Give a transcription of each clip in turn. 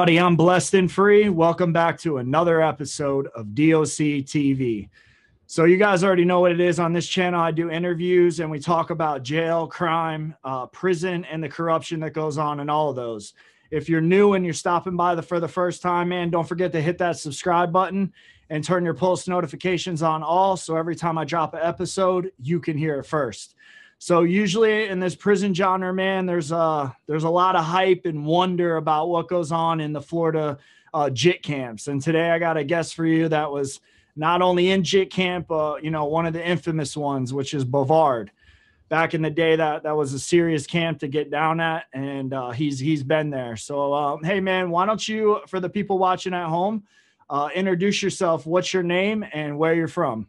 everybody. I'm Blessed and Free. Welcome back to another episode of DOC TV. So you guys already know what it is on this channel. I do interviews and we talk about jail, crime, prison, and the corruption that goes on in all of those. If you're new and you're stopping by for the first time, man, don't forget to hit that subscribe button and turn your post notifications on all, so every time I drop an episode, you can hear it first. So usually in this prison genre, man, there's a lot of hype and wonder about what goes on in the Florida JIT camps. And today I got a guest for you that was not only in JIT camp, one of the infamous ones, which is BUTLER. Back in the day, that was a serious camp to get down at, and he's been there. So, hey, man, why don't you, for the people watching at home, introduce yourself. What's your name and where you're from?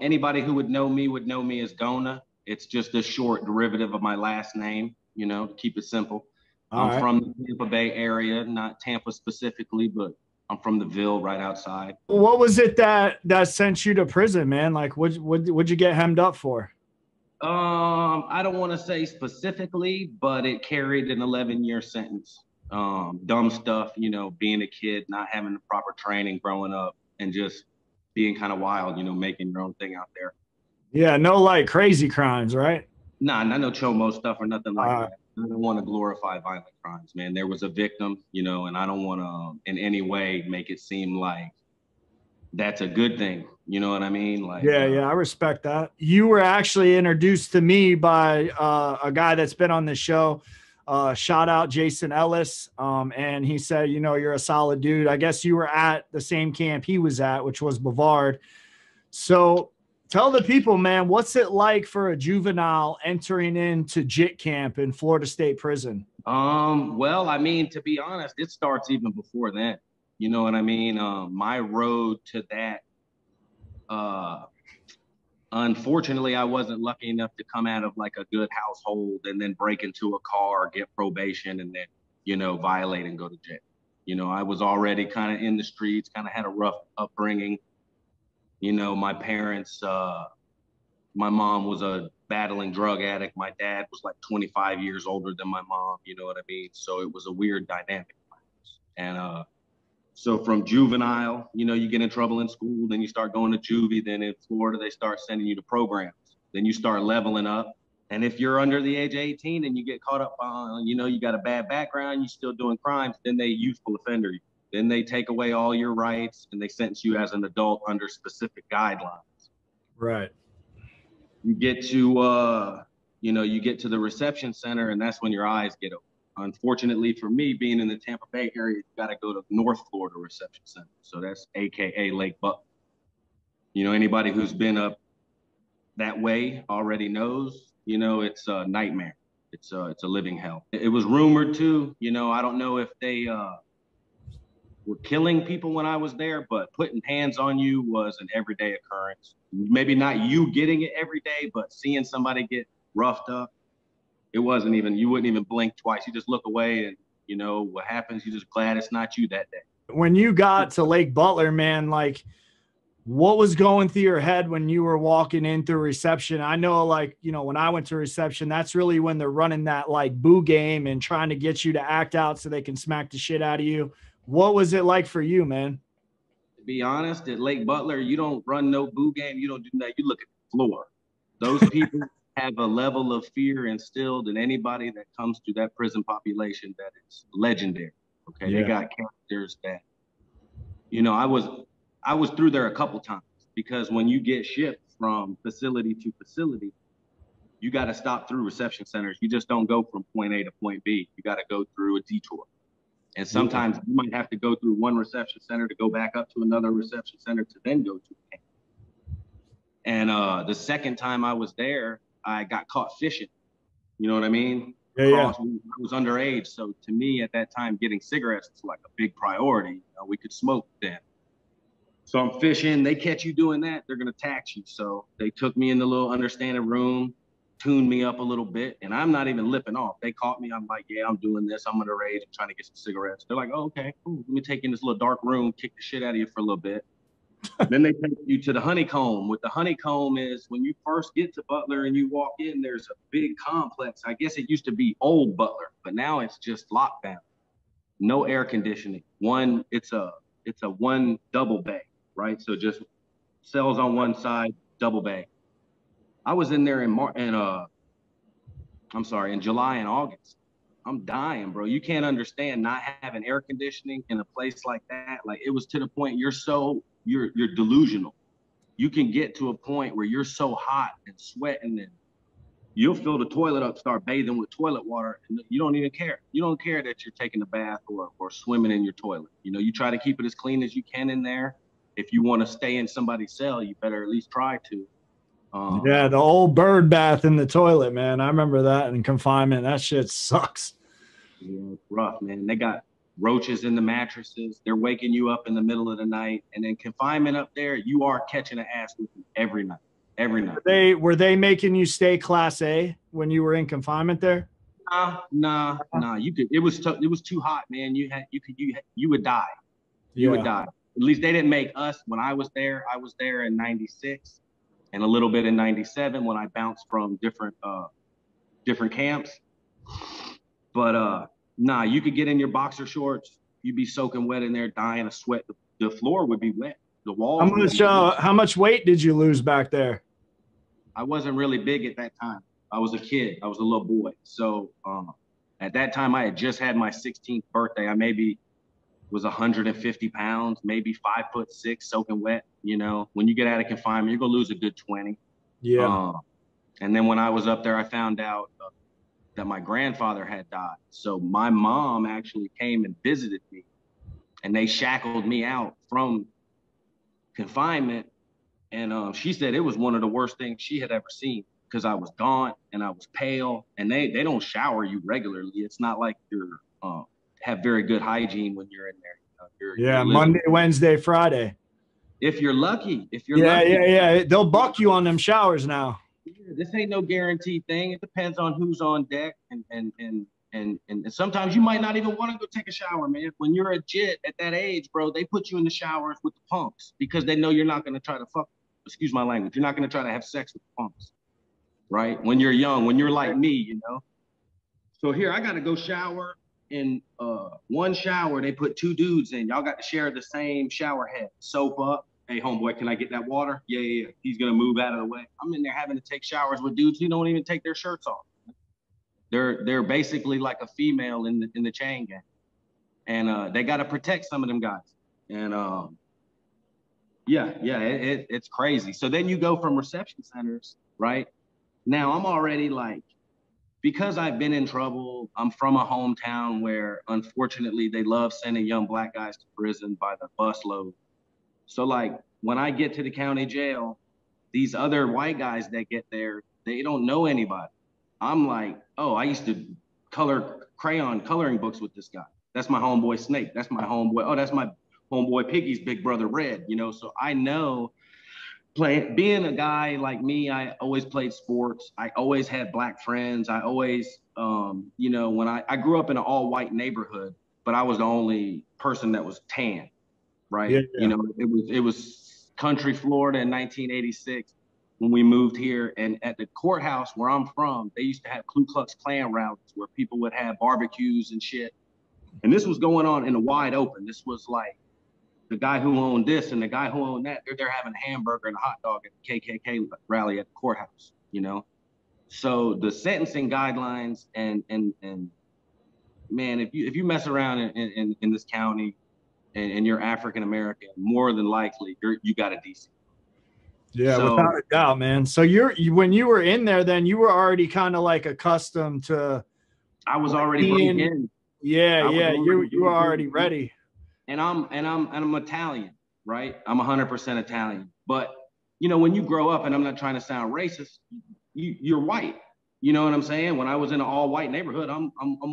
Anybody who would know me as Gona. It's just a short derivative of my last name, to keep it simple. I'm from the Tampa Bay area, not Tampa specifically, but I'm from the Ville right outside. What was it that sent you to prison, man? Like, what'd you get hemmed up for? I don't want to say specifically, but it carried an 11-year sentence. Dumb stuff, being a kid, not having the proper training growing up, and just being kind of wild, making your own thing out there. Yeah, no like crazy crimes, right? Nah, not no chomo stuff or nothing like that. I don't want to glorify violent crimes, man. There was a victim, and I don't want to in any way make it seem like that's a good thing. You know what I mean? Like, yeah, I respect that. You were actually introduced to me by a guy that's been on the show. Shout out Jason Ellis. And he said, you're a solid dude. I guess you were at the same camp he was at, which was Bavard. So tell the people, man, what's it like for a juvenile entering into JIT camp in Florida State Prison? Well, I mean, to be honest, it starts even before then. You know what I mean? My road to that, unfortunately, I wasn't lucky enough to come out of like a good household and then break into a car, get probation, and then, violate and go to jail. I was already kind of in the streets, kind of had a rough upbringing. My parents, my mom was a battling drug addict. My dad was like 25 years older than my mom, you know what I mean? So it was a weird dynamic. And so from juvenile, you get in trouble in school, then you start going to juvie, then in Florida, they start sending you to programs. Then you start leveling up. And if you're under the age of 18 and you get caught up on, you got a bad background, you're still doing crimes, then they youthful offender you. Then they take away all your rights and they sentence you as an adult under specific guidelines. Right. You get to, you get to the reception center, and that's when your eyes get open. Unfortunately for me, being in the Tampa Bay area, you got to go to North Florida Reception Center. So that's AKA Lake Butler. Anybody who's been up that way already knows, it's a nightmare. It's a living hell. It was rumored too, I don't know if they were killing people when I was there, but putting hands on you was an everyday occurrence. Maybe not you getting it every day, but seeing somebody get roughed up, you wouldn't even blink twice. You just look away and what happens, you're just glad it's not you that day. When you got to Lake Butler, man, like what was going through your head when you were walking in through reception? I know, like, when I went to reception, that's really when they're running that like boo game and trying to get you to act out so they can smack the shit out of you. What was it like for you, man? To be honest, at Lake Butler, you don't run no boo game. You don't do that. You look at the floor. Those people have a level of fear instilled in anybody that comes to that prison population that is legendary. Okay, yeah. They got characters that, I was through there a couple times, because when you get shipped from facility to facility, you got to stop through reception centers. You just don't go from point A to point B. You got to go through a detour. And sometimes you might have to go through one reception center to go back up to another reception center to then go to the camp. And the second time I was there, I got caught fishing. You know what I mean? Yeah. I was underage. So to me at that time, getting cigarettes was like a big priority. We could smoke then. So I'm fishing. They catch you doing that, they're going to tax you. So they took me in the little understanding room, tuned me up a little bit, and I'm not even lipping off. They caught me. I'm like, yeah, I'm doing this. I'm underage. I'm trying to get some cigarettes. They're like, oh, okay, cool. Let me take you in this little dark room, kick the shit out of you for a little bit. Then they take you to the honeycomb. What the honeycomb is, when you first get to Butler and you walk in, there's a big complex. I guess it used to be old Butler, but now it's just lockdown. no air conditioning. It's a one double bay, right? So just cells on one side, double bay. I was in there in July and August. I'm dying, bro. You can't understand not having air conditioning in a place like that. Like, it was to the point you're delusional. You can get to a point where you're so hot and sweating, and you'll fill the toilet up, start bathing with toilet water, and you don't even care. You don't care that you're taking a bath or swimming in your toilet. You know, you try to keep it as clean as you can in there. If you want to stay in somebody's cell, you better at least try to. Yeah, the old bird bath in the toilet, man. I remember that in confinement. That shit sucks. Yeah, it's rough, man. They got roaches in the mattresses. They're waking you up in the middle of the night. And then confinement up there, you are catching an ass with them every night. Every night. Were they making you stay class A when you were in confinement there? Nah. You could. It was too hot, man. You would die. You would die. At least they didn't make us. When I was there in '96 and a little bit in '97 when I bounced from different camps. But nah, you could get in your boxer shorts. You'd be soaking wet in there, dying of sweat. The floor would be wet. The walls. How much weight did you lose back there? I wasn't really big at that time. I was a kid. I was a little boy. So at that time, I had just had my 16th birthday. I maybe was 150 pounds, maybe 5'6", soaking wet. You know, when you get out of confinement, you're gonna lose a good 20. Yeah. And then when I was up there, I found out that my grandfather had died. So my mom actually came and visited me, and they shackled me out from confinement. And she said it was one of the worst things she had ever seen because I was gaunt and I was pale, and they don't shower you regularly. It's not like you're have very good hygiene when you're in there. You're Monday, Wednesday, Friday. If you're lucky. Lucky. Yeah. They'll buck you on them showers now. This ain't no guaranteed thing. It depends on who's on deck, and sometimes you might not even want to go take a shower, man. When you're a jit at that age, bro, they put you in the showers with the punks because they know you're not going to try to excuse my language, you're not going to try to have sex with the punks, right? When you're young, when you're like me, you know. So here, I got to go shower. In one shower, they put two dudes in. Y'all got to share the same shower head. Soap up. Hey, homeboy, can I get that water? Yeah. He's going to move out of the way. I'm in there having to take showers with dudes who don't even take their shirts off. They're basically like a female in the chain gang. And they got to protect some of them guys. And it's crazy. So then you go from reception centers, right? Now I'm already like, because I've been in trouble, I'm from a hometown where, unfortunately, they love sending young black guys to prison by the busload. So, like, when I get to the county jail, these other white guys that get there, they don't know anybody. I'm like, oh, I used to color crayon coloring books with this guy. That's my homeboy Snake. That's my homeboy. Oh, that's my homeboy Piggy's big brother Red, you know? So I know. Being a guy like me, I always played sports. I always had black friends. I always, when I grew up in an all-white neighborhood, but I was the only person that was tan, right? Yeah. You know, it was country Florida in 1986 when we moved here. And at the courthouse where I'm from, they used to have Ku Klux Klan rallies where people would have barbecues and shit. And this was going on in the wide open. This was like, the guy who owned this and the guy who owned that, they're having a hamburger and a hot dog at the KKK rally at the courthouse, you know? So the sentencing guidelines and man, if you mess around in this county and you're African American, more than likely you got a DC. Yeah, so, without a doubt, man. So when you were in there, then you were already kind of like accustomed to. I was already broken in. Yeah. You were already ready. And I'm Italian, right? I'm 100% Italian. But, you know, when you grow up, and I'm not trying to sound racist, you're white. You know what I'm saying? When I was in an all white neighborhood, I'm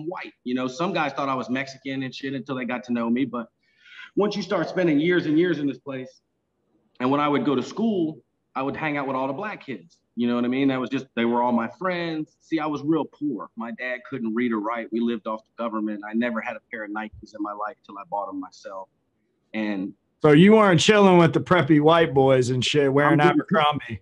white. You know, some guys thought I was Mexican and shit until they got to know me. But once you start spending years and years in this place, and when I would go to school, I would hang out with all the black kids. You know what I mean? They were all my friends. See, I was real poor. My dad couldn't read or write. We lived off the government. I never had a pair of Nikes in my life till I bought them myself. And So you weren't chilling with the preppy white boys and shit wearing I'm getting, Abercrombie.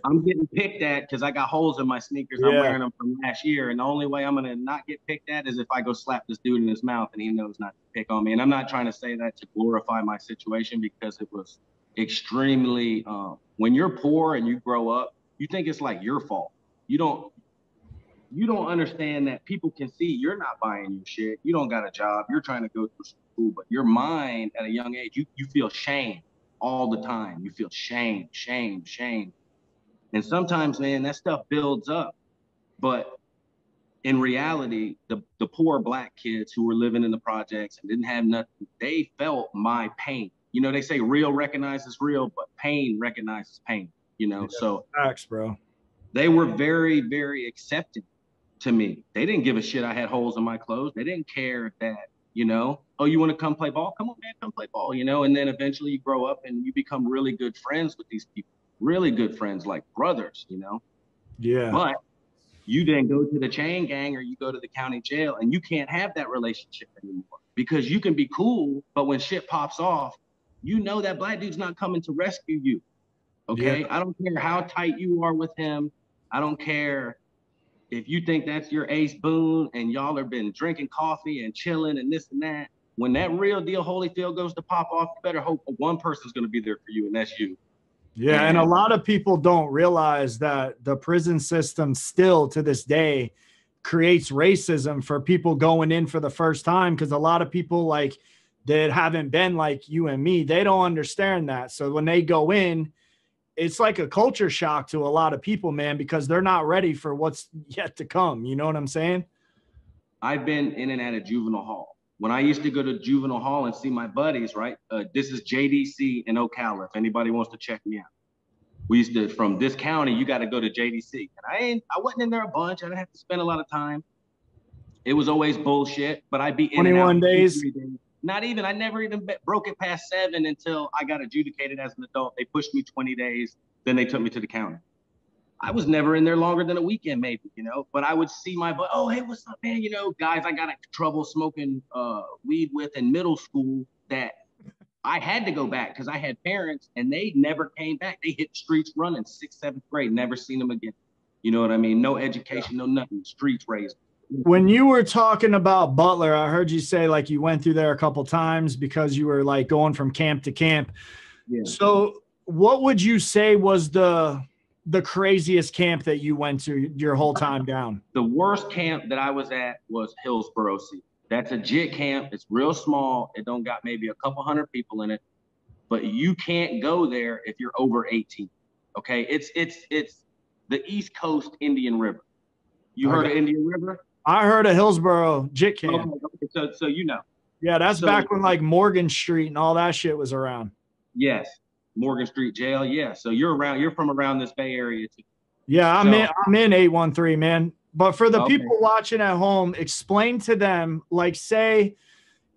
I'm getting picked at because I got holes in my sneakers. I'm wearing them from last year. And the only way I'm going to not get picked at is if I go slap this dude in his mouth and he knows not to pick on me. And I'm not trying to say that to glorify my situation because it was extremely, when you're poor and you grow up, you think it's like your fault. You don't understand that people can see you're not buying your shit. You don't got a job. You're trying to go through school, but your mind at a young age, you feel shame all the time. You feel shame. And sometimes, man, that stuff builds up. But in reality, the poor Black kids who were living in the projects and didn't have nothing, they felt my pain. You know, they say real recognizes real, but pain recognizes pain, you know? Yeah, so facts, bro. They were very, very accepting to me. They didn't give a shit I had holes in my clothes. They didn't care that, you know, oh, you want to come play ball? Come on, man, come play ball, you know? And then eventually you grow up and you become really good friends with these people, really good friends, like brothers, you know? Yeah. But you then go to the chain gang or you go to the county jail and you can't have that relationship anymore because you can be cool, but when shit pops off, you know that Black dude's not coming to rescue you. Okay. Yeah. I don't care how tight you are with him. I don't care if you think that's your ace boon and y'all have been drinking coffee and chilling and this and that. When that real deal Holyfield goes to pop off, you better hope one person's going to be there for you, and that's you. Yeah, and a lot of people don't realize that the prison system still to this day creates racism for people going in for the first time, because a lot of people like that haven't been like you and me, they don't understand that. So when they go in, it's like a culture shock to a lot of people, man, because they're not ready for what's yet to come. You know what I'm saying? I've been in and out of juvenile hall. When I used to go to juvenile hall and see my buddies, right? This is JDC in Ocala. If anybody wants to check me out, we used to, from this county, you got to go to JDC. And I wasn't in there a bunch. I didn't have to spend a lot of time. It was always bullshit, but I'd be in 21 and out. days. Not even, I never even broke it past 7 until I got adjudicated as an adult. They pushed me 20 days. Then they took me to the county. I was never in there longer than a weekend, maybe, you know, but I would see my buddy, oh, hey, what's up, man? You know, guys I got in trouble smoking weed with in middle school that I had to go back because I had parents and they never came back. They hit the streets running 6th, 7th grade, never seen them again. You know what I mean? No education, no nothing, streets raised. When you were talking about Butler, I heard you say like you went through there a couple times because you were like going from camp to camp. Yeah. So what would you say was the craziest camp that you went to your whole time down? The worst camp that I was at was Hillsborough C. That's a JIT camp. It's real small. It don't got maybe a couple hundred people in it, but you can't go there if you're over 18. Okay. It's the East Coast Indian River. You heard of Indian River? I heard of Hillsborough JIT camp. Okay. So you know. Yeah, that's back when like Morgan Street and all that shit was around. Yes. Morgan Street Jail. Yeah. So you're from around this Bay Area too. Yeah, I'm in 813, man. But for the people watching at home, explain to them, like, say,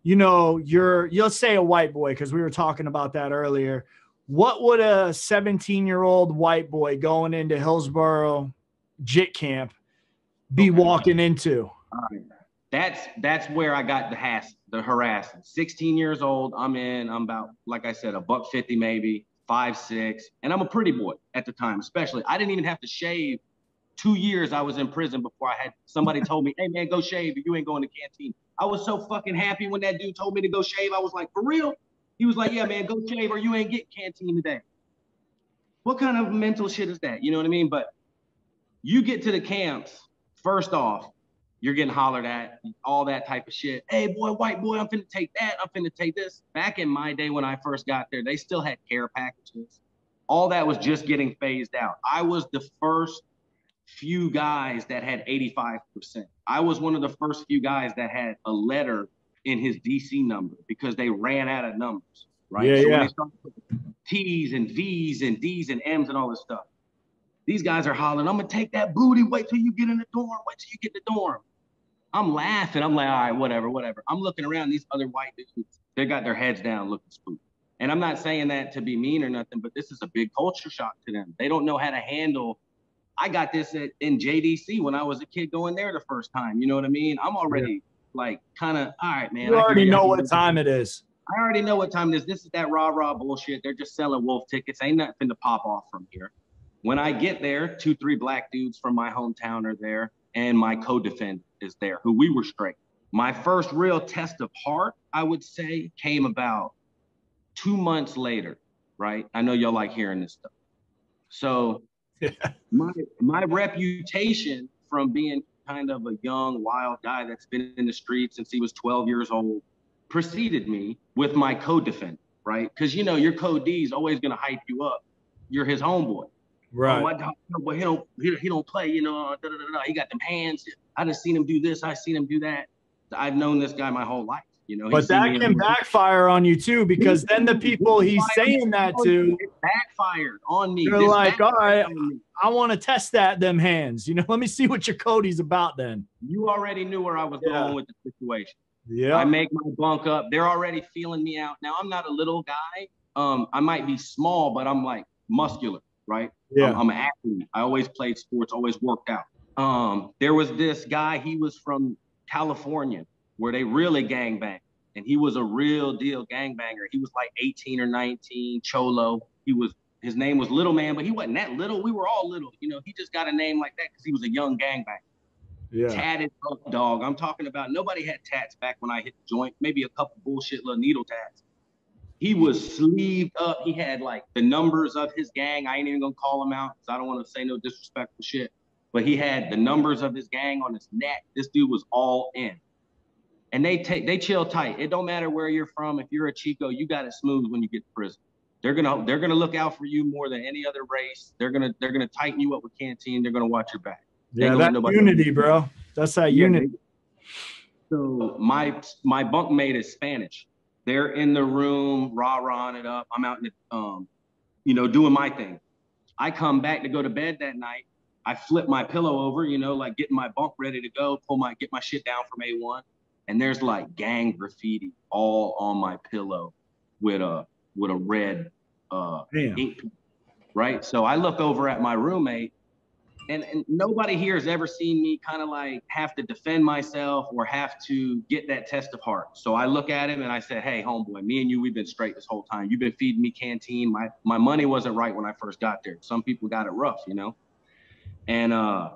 you know, you'll say a white boy, because we were talking about that earlier. What would a 17-year-old white boy going into Hillsborough JIT camp be walking into? That's where I got the harassing. 16 years old, I'm about, like I said, $150 maybe, 5'6", and I'm a pretty boy at the time, especially. I didn't even have to shave. 2 years I was in prison before I had somebody told me, hey man, go shave, you ain't going to canteen. I was so fucking happy when that dude told me to go shave. I was like, for real? He was like, yeah, man, go shave or you ain't get canteen today. What kind of mental shit is that? You know what I mean? But you get to the camps, first off, you're getting hollered at, all that type of shit. Hey, boy, white boy, I'm finna take that. I'm finna take this. Back in my day when I first got there, they still had care packages. All that was just getting phased out. I was the first few guys that had 85%. I was one of the first few guys that had a letter in his DC number because they ran out of numbers, right? Yeah, so when they started putting T's and V's and D's and M's and all this stuff, these guys are hollering, I'm gonna take that booty, wait till you get in the dorm, wait till you get in the dorm. I'm laughing, I'm like, all right, whatever. I'm looking around, these other white dudes, they got their heads down looking spooked. And I'm not saying that to be mean or nothing, but this is a big culture shock to them. They don't know how to handle. I got this in JDC when I was a kid going there the first time. You know what I mean? I'm already like kind of, all right, man. You already know what time it is. I already know what time it is. This is that rah-rah bullshit. They're just selling wolf tickets. Ain't nothing to pop off from here. When I get there, 2, 3 black dudes from my hometown are there, and my co-defendant is there, who we were straight. My first real test of heart, I would say, came about 2 months later, right? I know y'all like hearing this stuff. So my reputation from being kind of a young, wild guy that's been in the streets since he was 12 years old preceded me with my co-defendant, right? Because, you know, your co-D is always going to hype you up. You're his homeboy. Right. Oh, my dog, but he don't play, you know, he got them hands. I just seen him do this. I seen him do that. I've known this guy my whole life, you know. But that can backfire on you too, because then the people he's saying that to, it backfired on me. They're like, all right, I want to test them hands. You know, let me see what your Cody's about then. You already knew where I was going with the situation. Yeah. I make my bunk up. They're already feeling me out. Now, I'm not a little guy. I might be small, but I'm like muscular, right? Yeah. I'm an athlete. I always played sports, always worked out. There was this guy, he was from California, where they really gangbang. And he was a real deal gangbanger. He was like 18 or 19, cholo. His name was Little Man, but he wasn't that little. We were all little. You know, he just got a name like that because he was a young gangbanger. Yeah. Tatted up dog. I'm talking about nobody had tats back when I hit the joint. Maybe a couple bullshit little needle tats. He was sleeved up. He had like the numbers of his gang. I ain't even gonna call him out because I don't want to say no disrespectful shit. But he had the numbers of his gang on his neck. This dude was all in. And they chill tight. It don't matter where you're from. If you're a Chico, you got it smooth when you get to prison. They're gonna look out for you more than any other race. They're gonna tighten you up with canteen. They're gonna watch your back. Yeah, that unity, bro. That's that unity. So my bunkmate is Spanish. They're in the room, rah-rahing it up. I'm out in the, you know, doing my thing. I come back to go to bed that night. I flip my pillow over, you know, like getting my bunk ready to go, get my shit down from A1. And there's like gang graffiti all on my pillow with a red ink, right? So I look over at my roommate, and nobody here has ever seen me kind of like have to defend myself or have to get that test of heart. So I look at him and I said, hey, homeboy, me and you, we've been straight this whole time. You've been feeding me canteen. My money wasn't right when I first got there. Some people got it rough, you know? And I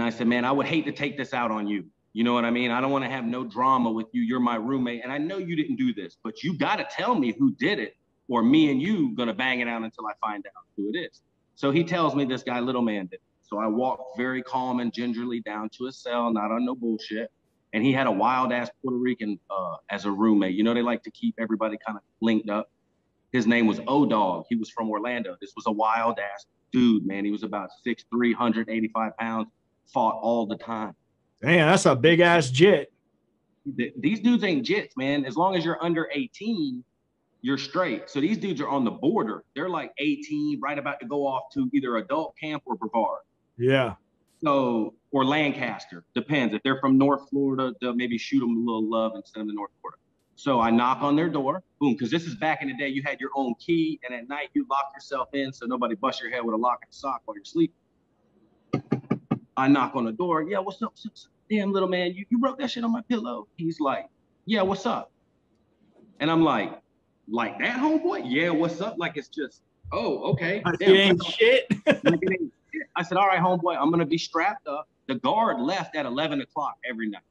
said, man, I would hate to take this out on you. You know what I mean? I don't want to have no drama with you. You're my roommate. And I know you didn't do this, but you got to tell me who did it, or me and you going to bang it out until I find out who it is. So he tells me this guy, Little Man, did it. So I walked very calm and gingerly down to his cell, not on no bullshit. And he had a wild ass Puerto Rican as a roommate. You know, they like to keep everybody kind of linked up. His name was O-Dog. He was from Orlando. This was a wild ass dude, man. He was about 6'3", 185 pounds, fought all the time. Man, that's a big ass jit. These dudes ain't jits, man. As long as you're under 18, you're straight. So these dudes are on the border. They're like 18, right about to go off to either adult camp or Brevard. Yeah. So, or Lancaster, depends. If they're from North Florida, they'll maybe shoot them a little love and send them to North Florida. So I knock on their door, boom, because this is back in the day, you had your own key, and at night you lock yourself in so nobody busts your head with a lock and sock while you're sleeping. I knock on the door. Yeah, what's up? Damn, little man, you wrote that shit on my pillow. He's like, yeah, what's up? And I'm like that, homeboy? Yeah, what's up? Like it's just, oh, okay. Damn, it ain't shit. I said, all right, homeboy, I'm gonna be strapped up. The guard left at 11 o'clock every night.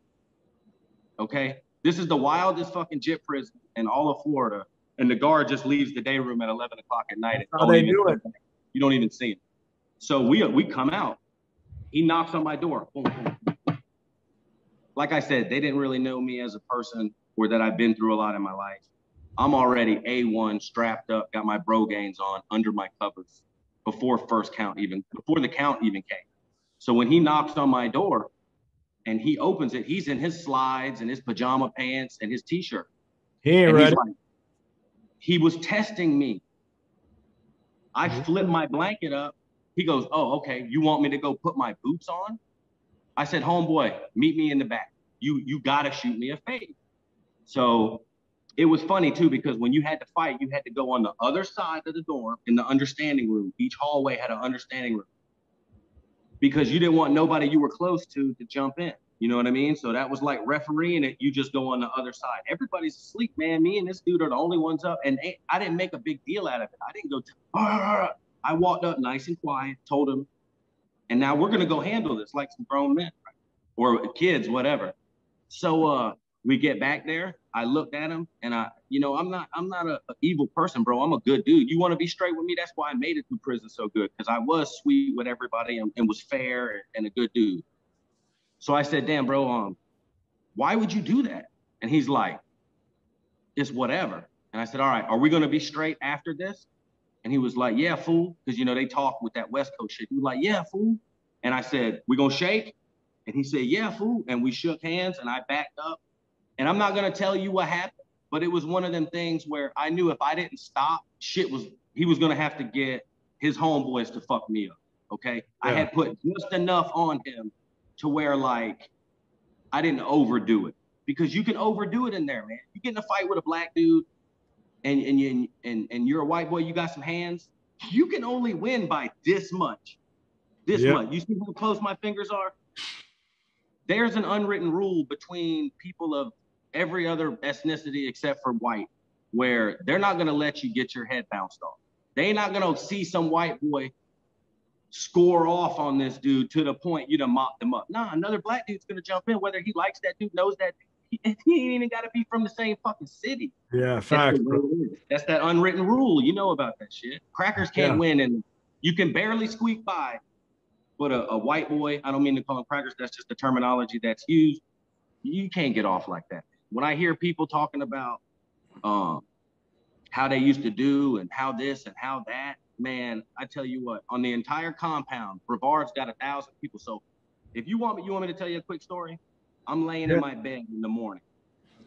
Okay, this is the wildest fucking jit prison in all of Florida, and the guard just leaves the day room at 11 o'clock at night. How they do it? You don't even see him. So we come out. He knocks on my door. Boom, boom. Like I said, they didn't really know me as a person or that I've been through a lot in my life. I'm already A1, strapped up, got my bro gains on under my covers before the count even came. So when he knocks on my door and he opens it, he's in his slides and his pajama pants and his t-shirt. He ain't ready. He was testing me. I flipped my blanket up. He goes, oh, okay, you want me to go put my boots on? I said, homeboy, meet me in the back. You got to shoot me a fade. So it was funny, too, because when you had to fight, you had to go on the other side of the door in the understanding room. Each hallway had an understanding room because you didn't want nobody you were close to jump in. You know what I mean? So that was like refereeing it. You just go on the other side. Everybody's asleep, man. Me and this dude are the only ones up. And I didn't make a big deal out of it. I didn't go, I walked up nice and quiet, told him, and now we're going to go handle this like some grown men, right? Or kids, whatever. So we get back there. I looked at him, and I'm not a evil person, bro. I'm a good dude. You want to be straight with me? That's why I made it through prison so good, because I was sweet with everybody and was fair and a good dude. So I said, damn, bro, why would you do that? And he's like, it's whatever. And I said, all right, are we going to be straight after this? And he was like, yeah, fool. Because, they talk with that West Coast shit. He was like, yeah, fool. And I said, we going to shake? And he said, yeah, fool. And we shook hands and I backed up. And I'm not going to tell you what happened, but it was one of them things where I knew if I didn't stop, he was going to have to get his homeboys to fuck me up. Okay. Yeah. I had put just enough on him to where, like, I didn't overdo it, because you can overdo it in there, man. You get in a fight with a black dude and you're a white boy, you got some hands, you can only win by this much. Much. You see how close my fingers are? There's an unwritten rule between people of every other ethnicity except for white, where they're not going to let you get your head bounced off. They're not going to see some white boy score off on this dude to the point you done mop them up. Nah, another black dude's gonna jump in, whether he likes that dude, knows that he ain't even gotta be from the same fucking city. Yeah, fact. That's that unwritten rule. You know about that shit. Crackers can't win, and you can barely squeak by. But a white boy, I don't mean to call them crackers, that's just the terminology that's used. You can't get off like that. When I hear people talking about how they used to do and how this and how that, man, I tell you what, on the entire compound, Brevard's got 1,000 people. So if you want me to tell you a quick story? I'm laying in my bed in the morning.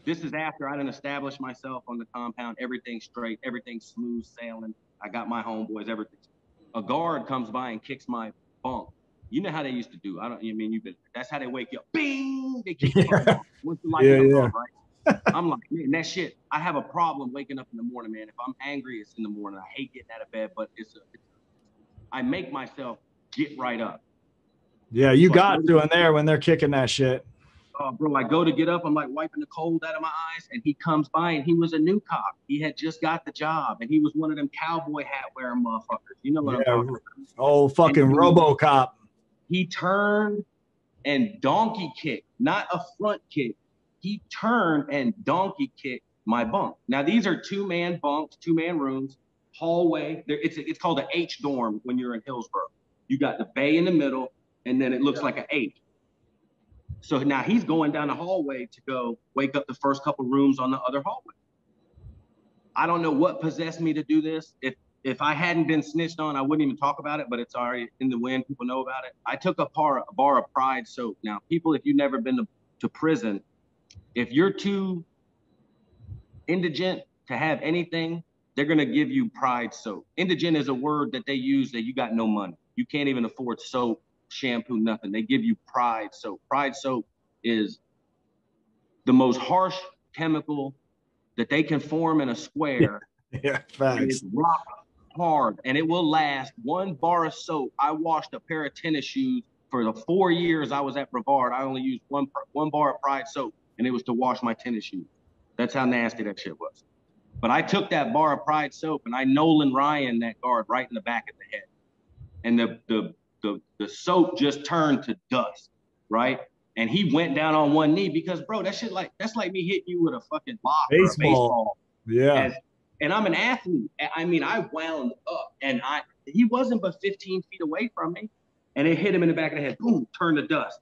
This is after I done established myself on the compound, everything's straight, everything's smooth sailing. I got my homeboys, everything. A guard comes by and kicks my bunk. You know how they used to do. That's how they wake you up. Bing! They kick your bunk off. Once the light comes on, right? I'm like, man, that shit, I have a problem waking up in the morning, man. If I'm angry, it's in the morning. I hate getting out of bed, but I make myself get right up. Yeah, you got to in there when they're kicking that shit. Oh, bro, I go to get up. I'm like wiping the cold out of my eyes, and he comes by, and he was a new cop. He had just got the job, and he was one of them cowboy hat wearing motherfuckers. You know what I'm talking about? Oh, fucking RoboCop. He turned and donkey kicked, not a front kick. He turned and donkey kicked my bunk. Now, these are 2-man bunks, 2-man rooms, hallway. It's called an H dorm when you're in Hillsborough. You got the bay in the middle, and then it looks like an H. So now he's going down the hallway to go wake up the first couple rooms on the other hallway. I don't know what possessed me to do this. If I hadn't been snitched on, I wouldn't even talk about it, but it's already in the wind. People know about it. I took a bar of Pride soap. Now, people, if you've never been to prison, if you're too indigent to have anything, they're going to give you Pride soap. Indigent is a word that they use that you got no money. You can't even afford soap, shampoo, nothing. They give you Pride soap. Pride soap is the most harsh chemical that they can form in a square. Yeah, facts. It's rock hard, and it will last. 1 bar of soap. I washed a pair of tennis shoes for the 4 years I was at Brevard. I only used one bar of Pride soap, and it was to wash my tennis shoes. That's how nasty that shit was. But I took that bar of Pride soap, and I Nolan Ryan that guard right in the back of the head. And the soap just turned to dust, right? And he went down on one knee because, bro, that's like me hitting you with a fucking lob or a baseball. Yeah. And I'm an athlete. I mean, I wound up, and he wasn't but 15 feet away from me, and it hit him in the back of the head. Boom, turned to dust.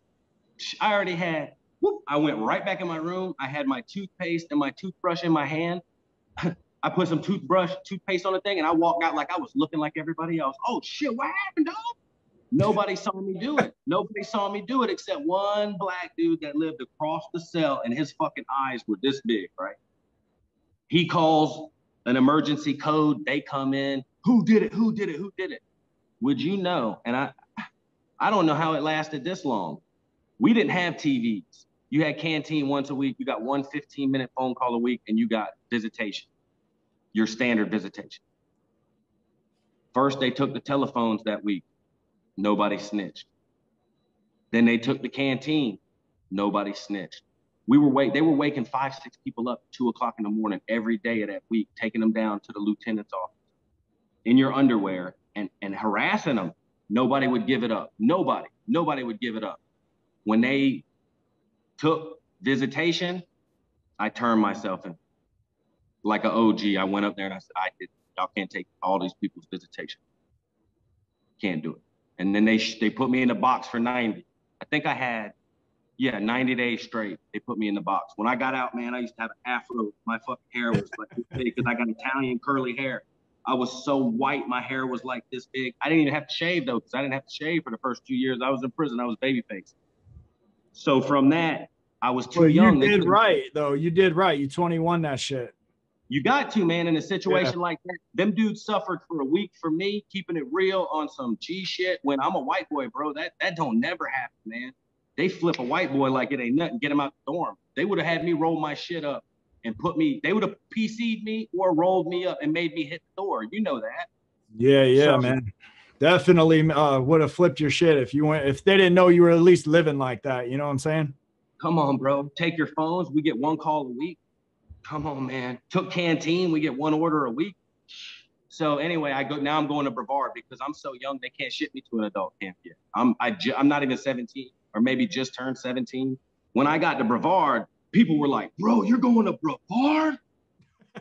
I already had, whoop, I went right back in my room. I had my toothpaste and my toothbrush in my hand. I put some toothpaste on the thing, and I walked out like I was looking like everybody else. Oh, shit, what happened, dog? Nobody saw me do it. Nobody saw me do it except one black dude that lived across the cell, and his fucking eyes were this big, right? He calls an emergency code. They come in. Who did it? Who did it? Who did it? Would you know? And I don't know how it lasted this long. We didn't have TVs. You had canteen once a week. You got one 15-minute phone call a week, and you got visitation, your standard visitation. First, they took the telephones that week. Nobody snitched. Then they took the canteen. Nobody snitched. They were waking 5, 6 people up at 2 o'clock in the morning every day of that week, taking them down to the lieutenant's office in your underwear and harassing them. Nobody would give it up. Nobody would give it up. When they took visitation, I turned myself in. Like an OG, I went up there and I said, y'all can't take all these people's visitation. Can't do it. And then they put me in a box for 90. I think I had, 90 days straight. They put me in the box. When I got out, man, I used to have an afro. My fucking hair was like this big because I got Italian curly hair. I was so white, my hair was like this big. I didn't even have to shave though, because I didn't have to shave for the first 2 years I was in prison. I was babyface. So from that, I was too young. You did right, though. You did right. You 21 that shit. You got to, man, in a situation like that. Them dudes suffered for a week for me, keeping it real on some G shit. When I'm a white boy, bro, that don't never happen, man. They flip a white boy like it ain't nothing, get him out the dorm. They would have had me roll my shit up and they would have PC'd me or rolled me up and made me hit the door. You know that. Yeah, man. Definitely would have flipped your shit if they didn't know you were at least living like that. You know what I'm saying? Come on, bro. Take your phones. We get 1 call a week. Come on, man. Took canteen. We get 1 order a week. So anyway, now I'm going to Brevard because I'm so young they can't ship me to an adult camp yet. I'm not even 17 or maybe just turned 17. When I got to Brevard, people were like, "Bro, you're going to Brevard?"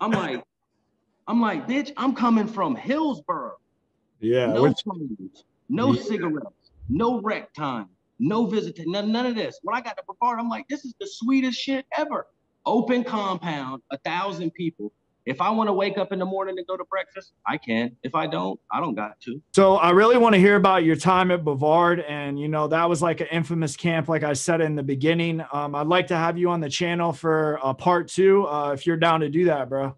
I'm like, bitch, I'm coming from Hillsborough. Yeah. No phones, no cigarettes, no rec time, no visiting, none of this. When I got to Brevard, I'm like, this is the sweetest shit ever. Open compound, 1,000 people. If I want to wake up in the morning and go to breakfast, I can. If I don't got to. So I really want to hear about your time at Brevard. And, that was like an infamous camp, like I said in the beginning. I'd like to have you on the channel for part 2, if you're down to do that, bro.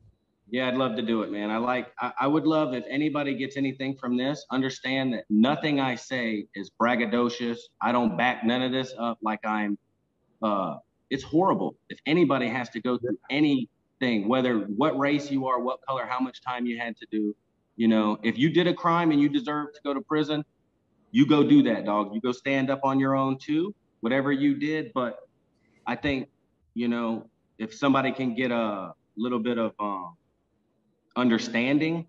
Yeah, I'd love to do it, man. I would love if anybody gets anything from this, understand that nothing I say is braggadocious. I don't back none of this up like it's horrible. If anybody has to go through anything, whether what race you are, what color, how much time you had to do, if you did a crime and you deserve to go to prison, you go do that, dog. You go stand up on your own too, whatever you did. But I think, if somebody can get a little bit of understanding,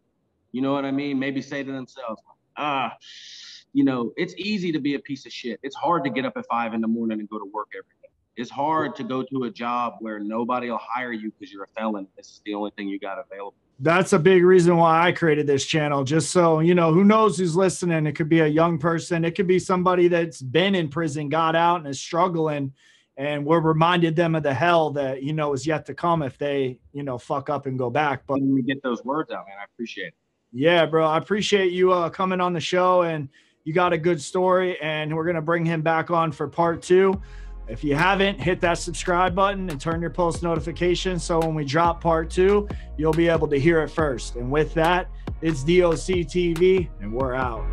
you know what I mean? Maybe say to themselves, it's easy to be a piece of shit. It's hard to get up at 5 in the morning and go to work every day. It's hard to go to a job where nobody will hire you because you're a felon. This is the only thing you got available. That's a big reason why I created this channel, just so, who knows who's listening. It could be a young person. It could be somebody that's been in prison, got out and is struggling. And we're reminded them of the hell that, is yet to come if they, fuck up and go back. But let me get those words out, man. I appreciate it. Yeah, bro. I appreciate you coming on the show, and you got a good story, and we're going to bring him back on for part 2. If you haven't, hit that subscribe button and turn your post notifications so when we drop part 2, you'll be able to hear it first. And with that, it's DOC TV, and we're out.